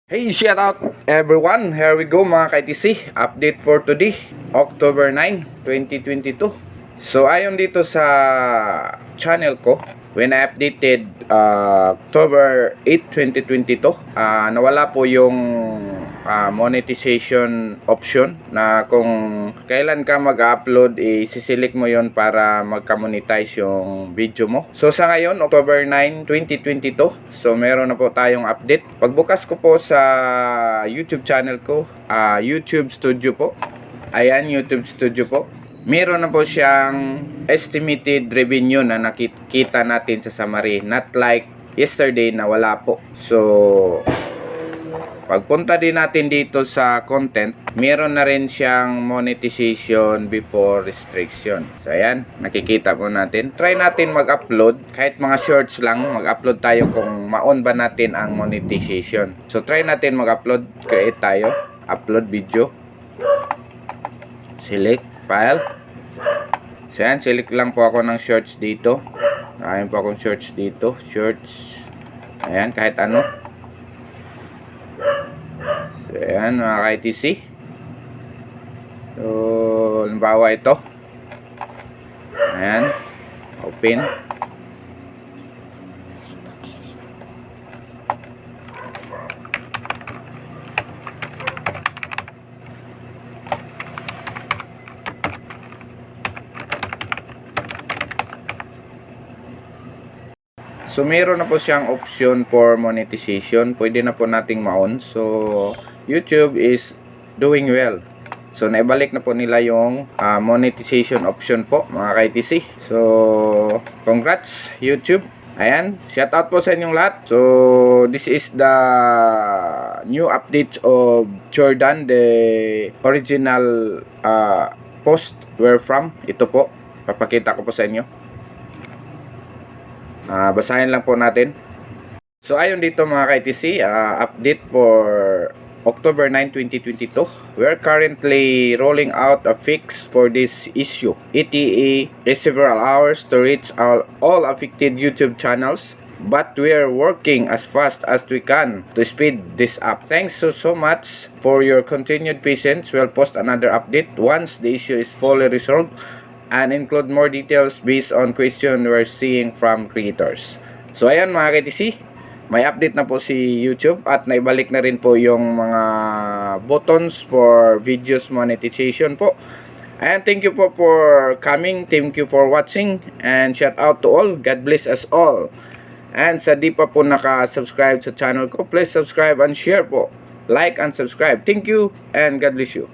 Hey, shout out everyone! Here we go mga ka-ITC. Update for today, October 9, 2022. So ayon dito sa channel ko, when I updated October 8, 2022, nawala po yung monetization option na kung kailan ka mag-upload, isiselect mo yon para magka-monetize yung video mo. So sa ngayon, October 9, 2022, so meron na po tayong update. Pagbukas ko po sa YouTube channel ko, YouTube Studio po. Ayan, YouTube Studio po. Meron na po siyang estimated revenue na nakikita natin sa summary. Not like yesterday na wala po. So pagpunta din natin dito sa content, meron na rin siyang monetization before restriction. So ayan, nakikita po natin. Try natin mag-upload, kahit mga shorts lang, mag-upload tayo kung ma-on ba natin ang monetization. So try natin mag-upload, create tayo, upload video. Select file. So ayan, select lang po ako ng shorts dito. Ayun po akong shorts dito, shorts. Ayan, kahit ano. So, ayan mga ka-ITC. So, halimbawa ito. Ayan. Open. So, meron na po siyang option for monetization. Pwede na po nating ma-on. So, YouTube is doing well. So, naibalik na po nila yung monetization option po, mga ka-ITC. So, congrats, YouTube. Ayan, shout out po sa inyong lahat. So, this is the new updates of Jordan, the original post where from. Ito po, papakita ko po sa inyo. Basahin lang po natin. So ayon dito mga ka-ITC, update for October 9, 2022. We are currently rolling out a fix for this issue. ETA is several hours to reach all affected YouTube channels, but we are working as fast as we can to speed this up. Thanks so much for your continued patience. We'll post another update once the issue is fully resolved and include more details based on question we're seeing from creators. So ayan mga ka-ITC, may update na po si YouTube at naibalik na rin po yung mga buttons for videos monetization po. And thank you po for coming, thank you for watching, and shout out to all. God bless us all. And sa di pa po naka-subscribe sa channel ko, please subscribe and share po. Like and subscribe. Thank you and God bless you.